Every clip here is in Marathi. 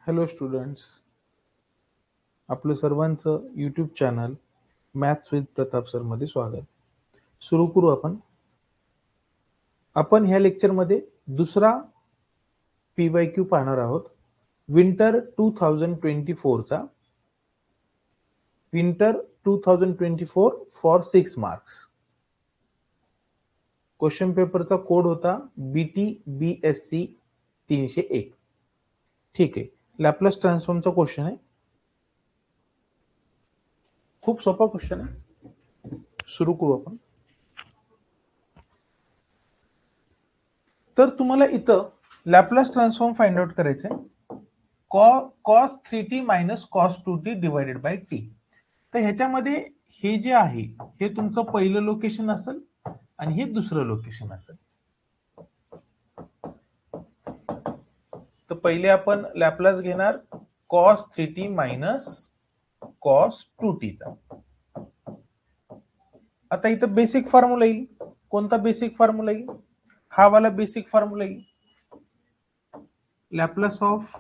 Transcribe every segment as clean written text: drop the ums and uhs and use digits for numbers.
हॅलो स्टुडंट्स, आपलं सर्वांचं YouTube channel maths with Pratap sir मध्ये स्वागत. सुरू करू आपण ह्या लेक्चरमध्ये दुसरा PYQ पाहणार आहोत. विंटर 2024 चा विंटर 2024 फॉर 6 मार्क्स. क्वेश्चन पेपरचा कोड होता BT BSc 301. ठीक आहे. लॅपलास ट्रान्सफॉर्मचा क्वेश्चन आहे. खूप सोपा क्वेश्चन आहे. सुरू करू आपण. तर तुम्हाला इथं लॅपलास ट्रान्सफॉर्म फाइंड आउट करायचं आहे. cos 3t minus cos 2t divided by t. तर ह्याच्यामध्ये हे जे आहे हे तुमचं पहिलं लोकेशन असेल आणि हे दुसरं लोकेशन असेल. तर पहिले आपण लॅपलास घेणार cos 3t minus cos 2t चा. आता इथं बेसिक फॉर्म्युला येईल. कोणता बेसिक फॉर्म्युला येईल? हा वाला बेसिक फॉर्म्युला येईल. लॅपलास ऑफ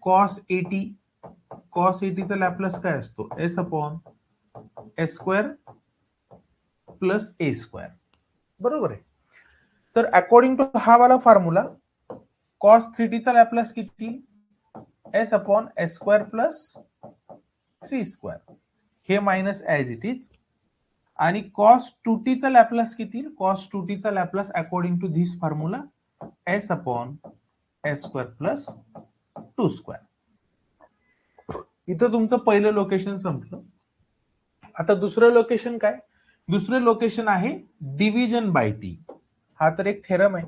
cos 80 चा लॅपलास काय असतो? s upon s square plus a square. बरोबर आहे. तर अकॉर्डिंग टू हा वाला फॉर्म्युला cos 3t चा लॅपलास किती? s upon s square plus 3 square. हे मायनस ऍज इट इज. आणि cos 2t चा लॅपलास किती? cos 2t चा Laplace according to this formula s upon s square plus 2 square. इथं तुमचं पहिलं लोकेशन संपलं. आता दुसरं लोकेशन काय? दुसरं लोकेशन आहे डिव्हिजन बाय टी. हा तर एक थेरम आहे.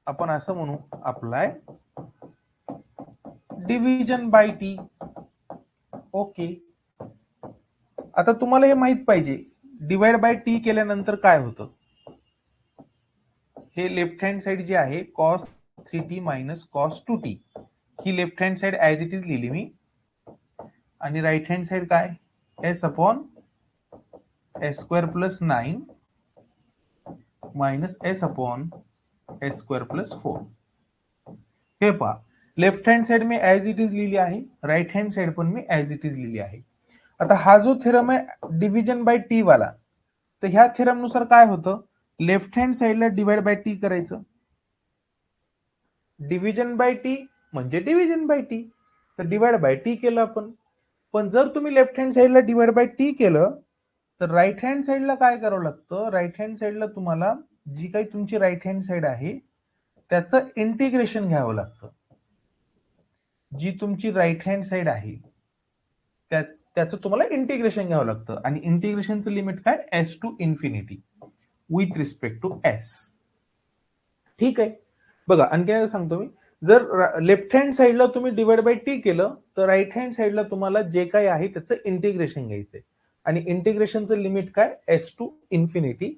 आपण असं म्हणू, apply division by t. Okay. आता तुम्हाला हे माहित पाहिजे डिवाइड बाय टी केल्यानंतर काय होतं. हे लेफ्ट हँड साइड जे आहे cos 3t minus cos 2t, he left hand side as it is लिहिली मी. आणि राइट हँड साइड काय? s upon s square plus 9 minus s upon s square plus 4. हे पहा, left hand side me as it is लिहिली आहे, राइट हँड साइड पण मी ऍज इट इज लिहिली आहे. आता हा जो थेरम आहे डिव्हिजन बाय टी वाला, तर ह्या थेरम नुसार काय होतं? लेफ्ट हँड साइडला डिवाइड बाय टी करायचं. डिव्हिजन बाय टी म्हणजे डिव्हिजन बाय टी. तर डिवाइड बाय टी केलं आपण. पण जर तुम्ही लेफ्ट हँड साइडला डिवाइड बाय टी केलं तर राइट हँड साइडला काय करावं लागतं? राइट हँड साइडला तुम्हाला जी काही तुमची राइट हँड साइड आहे त्याचं इंटिग्रेशन घ्यावं लागतं. जी तुमची राइट हँड साइड आहे त्याचं तुम्हाला इंटिग्रेशन घ्यावं लागतं. आणि इंटिग्रेशनचं लिमिट काय? s to infinity with respect to s. ठीक आहे. बघा आणखी सांगतो मी, जर लेफ्ट हँड साइडला तुम्ही डिवाइड बाय टी केलं तर राइट हँड साइडला तुम्हाला जे काही आहे त्याचं इंटिग्रेशन घ्यायचंय. आणि इंटिग्रेशनचं लिमिट काय? s to infinity.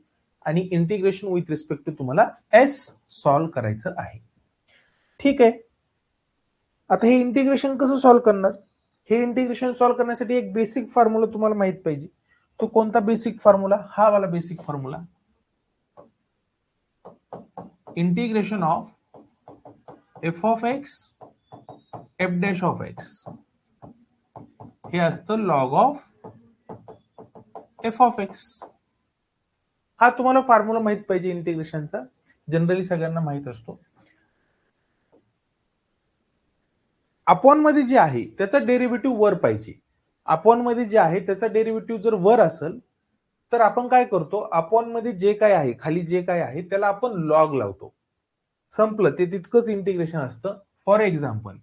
आणि इंटिग्रेशन विथ रिस्पेक्ट टू तुम्हाला s सॉल्व्ह करायचं आहे. ठीक आहे. आता हे इंटिग्रेशन कसं सॉल्व्ह करणार? हे इंटिग्रेशन सॉल्व्ह करण्यासाठी एक बेसिक फॉर्म्युला तुम्हाला माहित पाहिजे. तो कोणता बेसिक फॉर्म्युला? हा वाला basic formula. Integration of f of x f dash of x हे असतं log of f of x. हा तुम्हाला फॉर्म्युला माहित पाहिजे इंटिग्रेशनचा. जनरली सगळ्यांना माहित असतो. अपॉन मध्ये जे आहे त्याचा डेरिव्हेटिव्ह वर पाहिजे. अपॉन मध्ये जे आहे त्याचा डेरिव्हेटिव्ह जर वर असेल तर आपण काय करतो? अपॉन मध्ये जे काय आहे, खाली जे काय आहे त्याला आपण लॉग लावतो. संपलं. ते तितकंच इंटिग्रेशन असतं. फॉर एक्झाम्पल,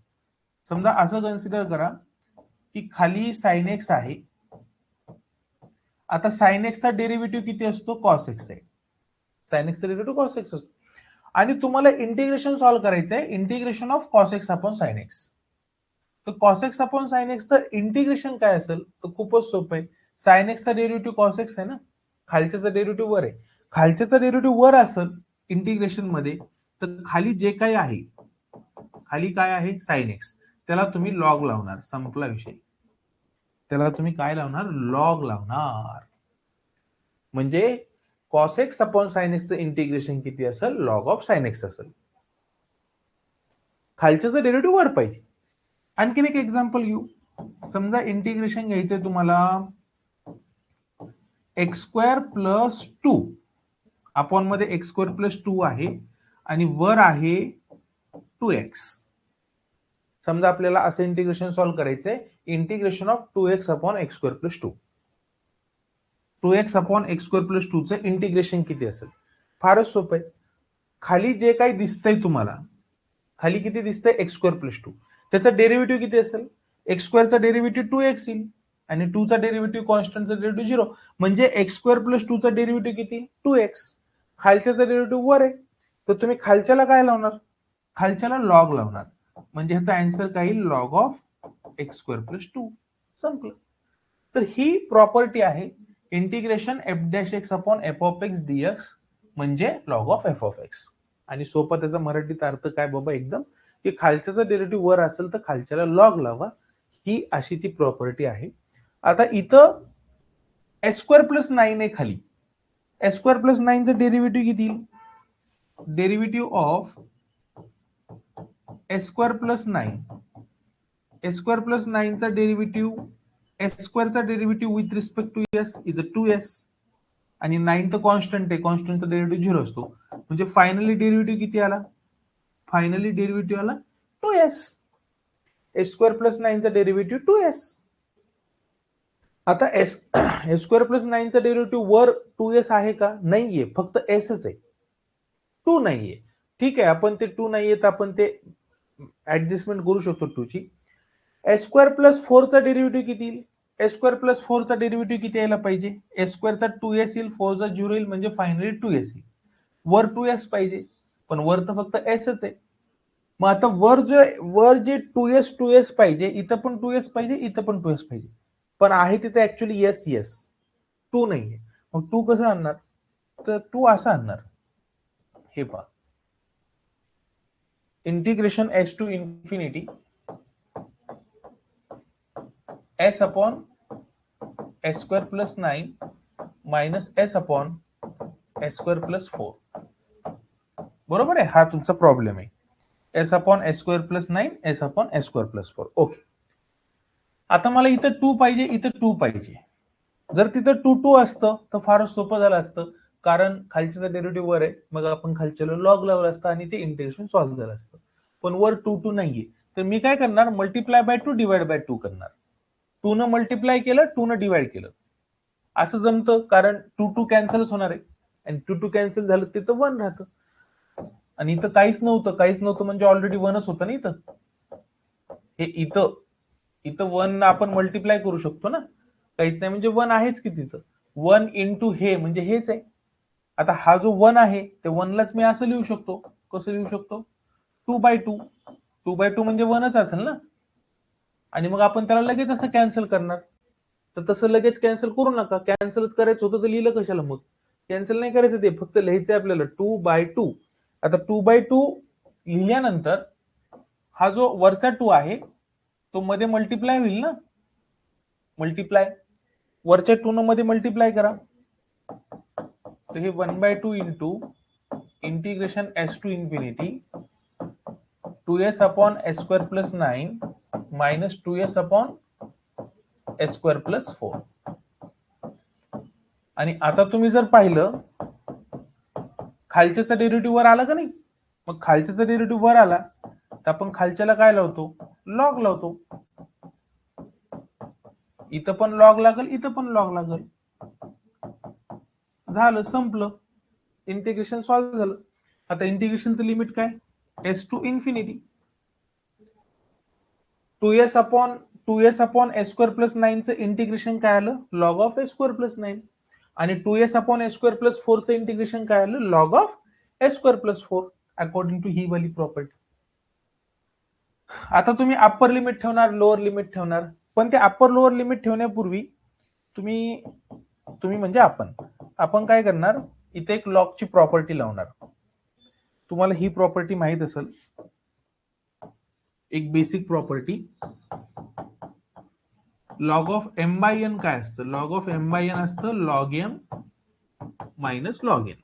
समजा असं कन्सिडर करा की खाली साइन एक्स आहे. आता साइन एक्सचा डेरिव्हेटिव्ह किती असतो? कॉस एक्स आहे. साइन एक्सचा डेरिव्हेटिव्ह कॉस एक्स असतो. आणि तुम्हाला इंटिग्रेशन सॉल्व्ह करायचं आहे, integration of cos x upon sine x. तर कॉस एक्स अपॉन साइन एक्सचं इंटिग्रेशन काय असेल? तर खूपच सोपं आहे. साइन एक्सचा डेरिव्हेटिव्ह कॉस एक्स आहे ना, खालच्याचा डेरिव्हेटिव्ह वर आहे. खालच्याचा डेरिव्हेटिव्ह वर असेल इंटिग्रेशन मध्ये तर खाली जे काही आहे, खाली काय आहे? Sine x. त्याला तुम्ही लॉग लावणार. संपला विषय. त्याला तुम्ही काय लावणार? लॉग लावणार. म्हणजे कॉस एक्स अपॉन साइन एक्सचं इंटिग्रेशन किती असेल? लॉग ऑफ साइन एक्स असेल. खालच्याचं डेरिव्हेटिव्ह वर पाहिजे. आणखीन एक एक्झाम्पल घेऊ. समजा इंटिग्रेशन घ्यायचंय तुम्हाला x² + 2 अपॉन मध्ये x² + 2 आहे आणि वर आहे 2x. समजा आपल्याला असं इंटिग्रेशन सॉल्व्ह करायचंय, integration of 2x upon x² + 2. 2x upon x² + 2 चं इंटिग्रेशन किती असेल? फारच सोपं आहे. खाली जे काही दिसतंय तुम्हाला, खाली किती दिसतंय x² + 2, त्याचा डेरिव्हेटिव्ह किती असेल? x² चा डेरिव्हेटिव्ह 2x येईल आणि 2 चा डेरिव्हेटिव्ह कॉन्स्टंटचा डेरिव्हेटिव्ह 0, म्हणजे x² + 2 चा डेरिव्हेटिव्ह किती? 2x. खालच्याचा डेरिव्हेटिव्ह वर आहे, तर तुम्ही खालच्याला काय लावणार? खालच्याला लॉग लावणार, म्हणजे ह्याचा आन्सर काय येईल? Log of x² + 2. संपलं. तर ही प्रॉपर्टी आहे integration f' upon f(x) dx म्हणजे लॉग ऑफ f(x). आणि सोपा त्याचा मराठीत अर्थ काय बाबा एकदम, की खालच्याचा डेरिव्हेटिव्ह वर असेल तर खालच्याला लॉग लावा, ही अशी ती प्रॉपर्टी आहे. आता इथं s² + 9 आहे खाली. s² + 9 चं डेरिव्हेटिव्ह किती येईल? डेरिव्हेटिव्ह ऑफ s² + 9, s² + 9 चा डेरिव्हेटिव्ह, s² चा derivative with respect to s is a 2s आणि 9 तर कॉन्स्टंट आहे, कॉन्स्टंटचा डेरिव्हेटिव्ह 0 असतो, म्हणजे फायनली डेरिव्हेटिव्ह किती आला? फायनली डेरिव्हेटिव्ह आला 2s. s² + 9 चा डेरिव्हेटिव्ह 2s. आता s² + 9 चा डेरिव्हेटिव्ह वर 2s आहे का? नाहीये, फक्त sच आहे, 2 नाहीये. ठीक आहे, आपण ते 2 नाहीये तर आपण ते ऍडजस्टमेंट करू शकतो 2 ची. s² + 4 चा डेरिव्हेटिव्ह किती येईल? s² + 4 चा डेरिव्हेटिव्ह किती यायला पाहिजे? s² चा 2s येईल, 4 चा 0 येईल, म्हणजे फायनली 2s येईल. वर 2s पाहिजे, पण वर तर फक्त sच आहे. मग आता वर जे 2s पाहिजे, इथं पण 2s पाहिजे, इथं पण 2s पाहिजे, पण आहे तिथे ऍक्च्युली s 2 नाहीये. मग 2 कसं आणणार? तर 2 असं आणणार, हे पहा, integration s to infinity s upon s² + 9 minus s upon s² + 4. बरोबर आहे, हा तुमचा प्रॉब्लेम आहे. s upon s² + 9, s upon s² + 4. Okay. आता मला इथं 2 पाहिजे, इथं 2 पाहिजे. जर तिथं 2 असतं तर फारच सोपं झालं असतं, कारण खालच्याचा डेरिव्हेटिव्ह वर आहे, मग आपण खालच्याला लॉग लावलं असतं आणि ते इंटिग्रेशन सॉल्व्ह झालं असतं. पण वर 2 नाहीये, तर मी काय करणार? मल्टिप्लाय बाय 2 डिवाइड बाय 2 करणार. 2 न मल्टिप्लाय केलं, 2 न डिवाइड केलं, असं जमतं, कारण 2 कॅन्सलच होणार आहे आणि 2 कॅन्सल झालं तिथं 1 राहतं. आणि इथं काहीच नव्हतं म्हणजे ऑलरेडी 1च होतं ना इथं. हे इथं 1 आपण मल्टिप्लाय करू शकतो ना, काहीच नाही म्हणजे 1 आहेच की तिथं. 1 इंटू हे म्हणजे हेच आहे. आता हा जो 1 आहे ते 1 लाच मी असं लिहू शकतो. कसं लिहू शकतो? 2/2. 2/2 म्हणजे 1च असेल ना, आणि मग आपण त्याला लगेच असं कॅन्सल करणार. तर तसं लगेच कॅन्सल करू नका, कॅन्सलच करायचं होतं तर लिहिलं कशाला मग? कॅन्सल नाही करायचं, ते फक्त लिहायचंय आपल्याला 2/2. आता 2/2 लिहिल्यानंतर हा जो वरचा 2 आहे तो मध्ये मल्टिप्लाय होईल ना, मल्टिप्लाय वरच्या 2 न मध्ये मल्टिप्लाय करा, तर हे 1/2 into integration s to infinity 2s upon s² + 9 minus 2s upon s² + 4. आणि आता तुम्ही जर पाहिलं खालच्याचा डेरिव्हेटिव्ह वर आला का नाही, मग खालच्याचा डेरिव्हेटिव्ह वर आला तर आपण खालच्याला काय लावतो? लॉग लावतो. इथं पण लॉग लागल, इथं पण लॉग लागल, झालं, संपलं, इंटिग्रेशन सॉल्व्ह झालं. आता इंटिग्रेशनचं लिमिट काय? s to infinity 2s upon s² + 9 चं इंटिग्रेशन काय आलं? Log of s² + 9. आणि 2s अपॉन s² + 4 चं इंटिग्रेशन काय आलं? Log of s² + 4, according to ही वाली प्रॉपर्टी. आता तुम्ही अप्पर लिमिट ठेवणार, लोअर लिमिट ठेवणार, पण ते अप्पर लोअर लिमिट ठेवण्यापूर्वी तुम्ही म्हणजे आपण काय करणार? इथे एक लॉगची प्रॉपर्टी लावणार. तुम्हाला ही प्रॉपर्टी माहित असेल, एक basic property, log of m/n काय असतं? लॉग ऑफ m/n असतं log m minus log n.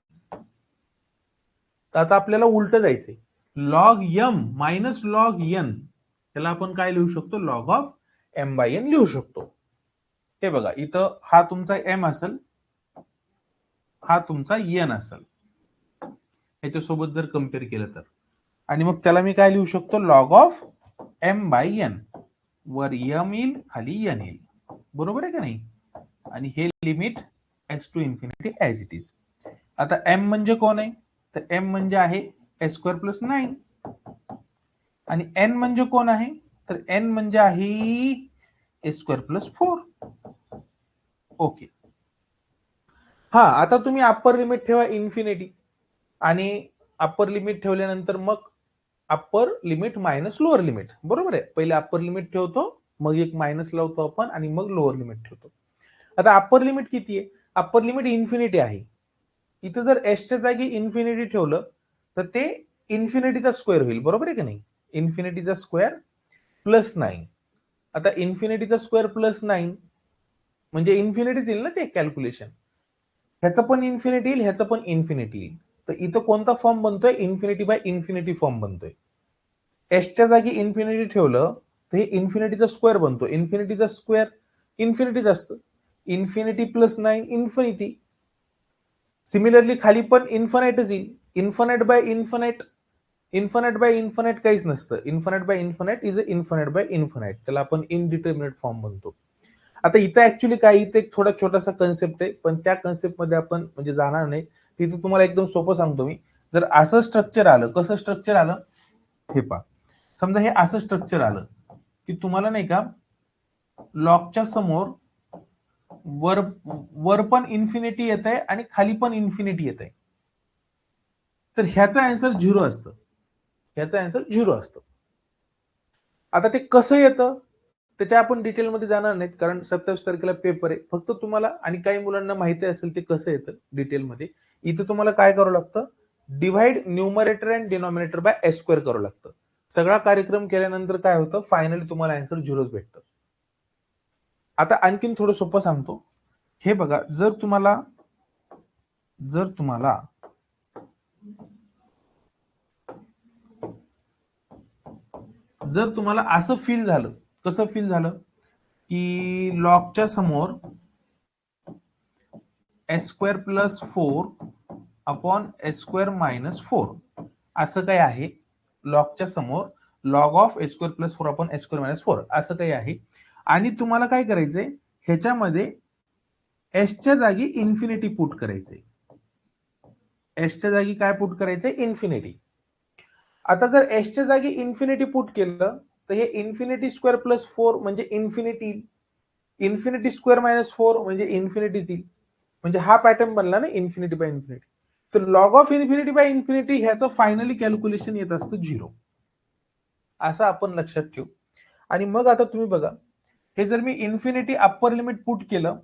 तर आता आपल्याला उलट जायचंय, log m minus log n, त्याला आपण काय लिहू शकतो, log of m by n लिहू शकतो. हे बघा इथं हा तुमचा एम असेल, हा तुमचा एन असेल, ह्याच्यासोबत जर कम्पेअर केलं तर. आणि मग त्याला मी काय लिहू शकतो, log of m by n, वर एम येईल खाली एन येईल, बरोबर आहे का नाही. आणि हे limit s to infinity as it is. आता एम म्हणजे कोण आहे, तर एम म्हणजे आहे एस स्क्वेअर प्लस 9. आणि एन म्हणजे कोण आहे, तर एन म्हणजे आहे एस स्क्वेअर प्लस 4. ओके. हा, आता तुम्ही अप्पर लिमिट ठेवा इन्फिनिटी, आणि अप्पर लिमिट ठेवल्यानंतर मग upper limit minus lower limit, बरोबर आहे. पहिले अप्पर लिमिट ठेवतो, मग एक मायनस लावतो आपण, आणि मग लोअर लिमिट ठेवतो. आता अप्पर लिमिट किती आहे, अप्पर लिमिट इन्फिनिटी आहे. इथं जर एसच्या जागी इन्फिनिटी ठेवलं तर ते इन्फिनिटीचा स्क्वेअर होईल, बरोबर आहे की नाही. इन्फिनिटीचा स्क्वेअर प्लस 9. आता इन्फिनिटीचा स्क्वेअर प्लस 9 म्हणजे इन्फिनिटीच येईल ना ते कॅल्क्युलेशन. ह्याचं पण इन्फिनिटी येईल, ह्याचं पण इन्फिनिटी येईल. तर इथं कोणता फॉर्म बनतोय, इन्फिनिटी बाय इन्फिनिटी फॉर्म बनतोय. एसच्या जागी इन्फिनिटी ठेवलं तर हे इन्फिनिटीचा स्क्वेअर बनतो. इन्फिनिटीचा स्क्वेअर इन्फिनिटीच असतं. Infinity plus 9 infinity. सिमिलरली खाली पण इन्फिनाइटच येईल. Infinite by infinite, infinite by infinite काहीच नसतं. Infinite by infinite is a infinite by infinite, त्याला आपण इनडिटर्मिनेट फॉर्म म्हणतो. आता इथं ऍक्च्युली काय, इथे एक थोडा छोटासा कन्सेप्ट आहे, पण त्या कन्सेप्ट मध्ये आपण म्हणजे जाणार नाही. तिथे तुम्हाला एकदम सोपं सांगतो मी. जर असं स्ट्रक्चर आलं, कसं स्ट्रक्चर आलं, हे पहा. समजा हे असं स्ट्रक्चर आलं की तुम्हाला नाही का, लॉकच्या समोर वर पण इन्फिनिटी येत आहे आणि खाली पण इन्फिनिटी येत आहे, तर ह्याचा आन्सर 0 असतं. ह्याचा आन्सर 0 असतं. आता ते कसं येतं त्याच्या आपण डिटेलमध्ये जाणार नाहीत, कारण 27 तारखेला पेपर आहे. फक्त तुम्हाला आणि काही मुलांना माहिती असेल ते कसं येतं डिटेलमध्ये. इथं तुम्हाला काय करावं लागतं, divide numerator and denominator by S square करावं लागतं. सगळा कार्यक्रम केल्यानंतर काय होतं, फायनली तुम्हाला आन्सर 0 भेटतं. आता आणखीन थोडं सोपं सांगतो. हे बघा, जर तुम्हाला असं फील झालं, कसं फील झालं की लॉगच्या समोर S square plus 4 upon s square minus 4 असं काही आहे, लॉगच्या समोर log of s square plus 4 upon s square minus 4 असं काही आहे, आणि तुम्हाला काय करायचंय, ह्याच्यामध्ये एसच्या जागी इन्फिनिटी पुट करायचंय. एसच्या जागी काय पुट करायचंय, इन्फिनिटी. आता जर एसच्या जागी इन्फिनिटी पुट केलं तर हे इन्फिनिटी स्क्वेअर प्लस 4 म्हणजे इन्फिनिटी, इन्फिनिटी स्क्वेअर मायनस 4 म्हणजे इन्फिनिटीच येईल. म्हणजे हा पॅटर्न बनला ना, इन्फिनिटी बाय इन्फिनिटी. तर log of infinity by infinity ह्याचं फायनली कॅल्क्युलेशन येत असतं 0, असं आपण लक्षात ठेवू. आणि मग आता तुम्ही बघा, हे जर मी इन्फिनिटी अप्पर लिमिट पुट केलं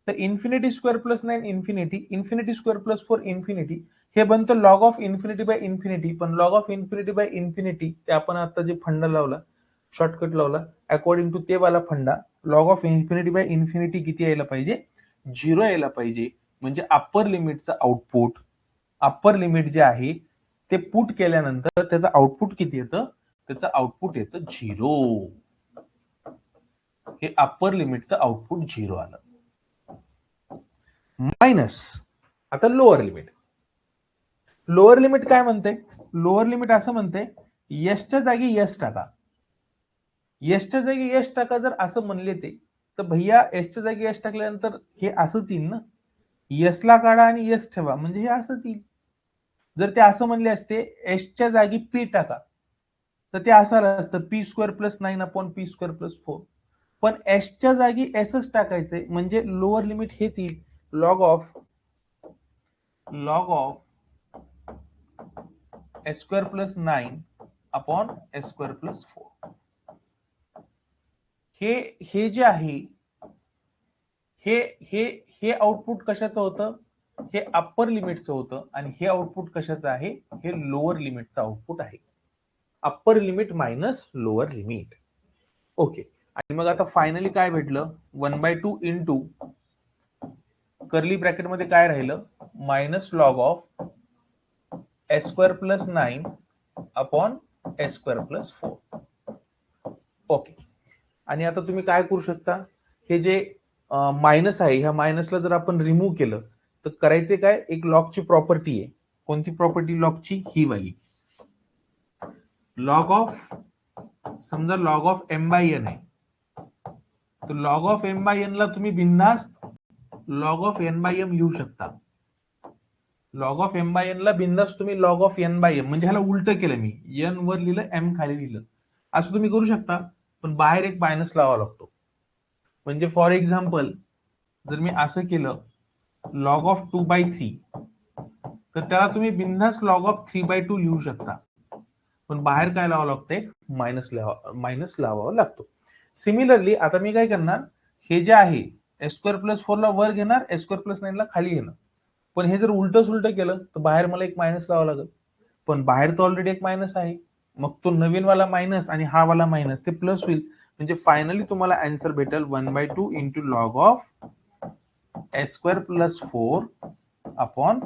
तर infinity square plus 9 infinity, infinity square plus 4 infinity, हे बनतं log of infinity by infinity. पण log of infinity by infinity ते आपण आता जे फंडा लावला, शॉर्टकट लावला, अकॉर्डिंग टू ते वाला फंडा, log of infinity by infinity किती यायला पाहिजे, 0 यायला पाहिजे. म्हणजे अप्पर लिमिटचं आउटपुट, अप्पर लिमिट जे आहे ते पुट केल्यानंतर त्याचं आउटपुट किती येतं, त्याचं आउटपुट येतं 0. हे अप्पर लिमिटचं आउटपुट 0 आलं. मायनस आता लोअर लिमिट. लोअर लिमिट काय म्हणते, लोअर लिमिट असं म्हणते, यशच्या जागी यश टाका. यशच्या जागी यश टाका जर असं म्हणले ते, तर भैया यशच्या जागी यश टाकल्यानंतर हे असंच येईल ना, यशला काढा आणि यश ठेवा म्हणजे हे असंच येईल. जर ते असं म्हणले असते एसच्या जागी पी टाका तर ते असं असतं P square plus 9 upon P square plus 4. पण एसच्या जागी एसच टाकायचंय म्हणजे लोअर लिमिट हेच येईल, log of s square plus 9 upon s square plus 4. हे जे आहे हे हे हे आउटपुट कशाचं होतं, हे अप्पर लिमिटचं होतं, आणि हे आउटपुट कशाचं आहे, हे लोअर लिमिटचं आउटपुट आहे. Upper limit minus lower limit. Okay. आणि मग आता फायनली काय भेटलं, 1/2 इंटू कर्ली ब्रॅकेट मध्ये काय राहिलं, minus log of s square plus 9 upon s square plus 4. Okay. आणि आता तुम्ही काय करू शकता, हे जे मायनस आहे ह्या मायनसला जर आपण रिमूव्ह केलं तर करायचे काय, एक लॉगची प्रॉपर्टी आहे. कोणती प्रॉपर्टी लॉगची, ही वाली. लॉग ऑफ, समजा log of m by n आहे, तर log of m by n ला तुम्ही बिनधास्त log of n by m लिहू शकता. Log of m by n ला बिनधास्त तुम्ही log of n by m, म्हणजे ह्याला उलट केलं मी, एन वर लिहिलं एम खाली लिहिलं, असं तुम्ही करू शकता. पण बाहेर एक मायनस लावावा लागतो. म्हणजे फॉर एक्झाम्पल जर मी असं केलं लॉग ऑफ 2/3, तर त्याला तुम्ही बिनधास्त लॉग ऑफ 3/2 लिहू शकता. पण बाहेर काय लावावं लागतंय, मायनस लावावा लागतो. सिमिलरली आता मी काय करणार, हे जे आहे एस स्क्वेअर प्लस 4 ला वर घेणार, एस स्क्वेअर प्लस 9 ला खाली घेणार. पण हे जर उलट सुलट केलं तर बाहेर मला एक मायनस लावावं लागेल. पण बाहेर तर ऑलरेडी एक मायनस आहे, मग तो नवीन वाला मायनस आणि हा वाला मायनस ते प्लस होईल. म्हणजे फायनली तुम्हाला आन्सर भेटेल 1/2 into log of s square plus 4 upon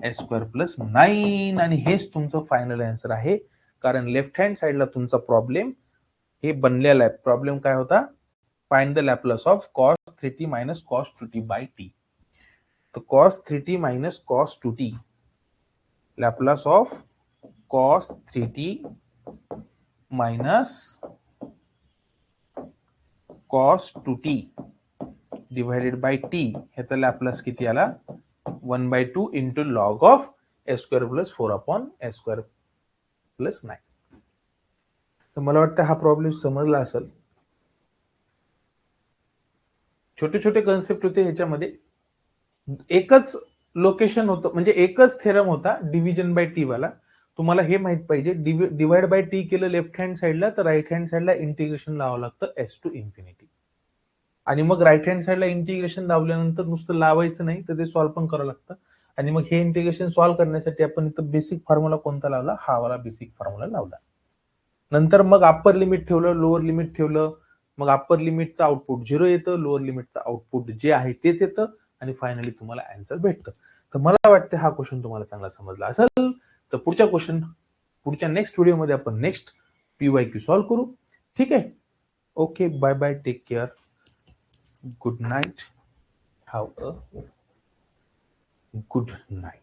s square plus 9. आणि हेच तुमचं फायनल आन्सर आहे. कारण लेफ्ट हँड साइडला तुमचा प्रॉब्लेम हे बनलेला आहे. प्रॉब्लेम काय होता, find the Laplace of cos 3t minus cos 2t by t. तर cos 3t minus cos 2t, Laplace of cos 3t minus cos 2t divided by t, ह्याचा लॅपलास किती आला, 1/2 into log of s square plus 4 upon s square plus 9. तर मला वाटतं हा प्रॉब्लेम समजला असेल. छोटे छोटे कन्सेप्ट होते ह्याच्यामध्ये. एकच लोकेशन होतं, म्हणजे एकच थेरम होता डिव्हिजन बाय टी वाला. तुम्हाला हे माहित पाहिजे, डिवाइड बाय टी केलं लेफ्ट हँड साइडला तर राईट हँड साइडला इंटिग्रेशन लावावं लागतं एस टू इन्फिनिटी. आणि मग राईट हँड साइडला इंटिग्रेशन लावल्यानंतर नुसतं लावायचं नाही, तर ते सॉल्व्ह पण करावं लागतं. आणि मग हे इंटिग्रेशन सॉल्व्ह करण्यासाठी आपण इथं बेसिक फॉर्म्युला कोणता लावला, हा वाला बेसिक फॉर्म्युला लावला. नंतर मग अप्पर लिमिट ठेवलं, लोअर लिमिट ठेवलं, मग अप्पर लिमिटचं आउटपुट 0 येतं, लोअर लिमिटचं आउटपुट जे आहे तेच येतं, आणि फायनली तुम्हाला आन्सर भेटतं. तर मला वाटतं हा क्वेश्चन तुम्हाला चांगला समजला असेल. तर पुढच्या नेक्स्ट व्हिडिओमध्ये आपण नेक्स्ट PYQ सॉल्व्ह करू. ठीक आहे. Okay, bye bye, take care, good night, have a good night.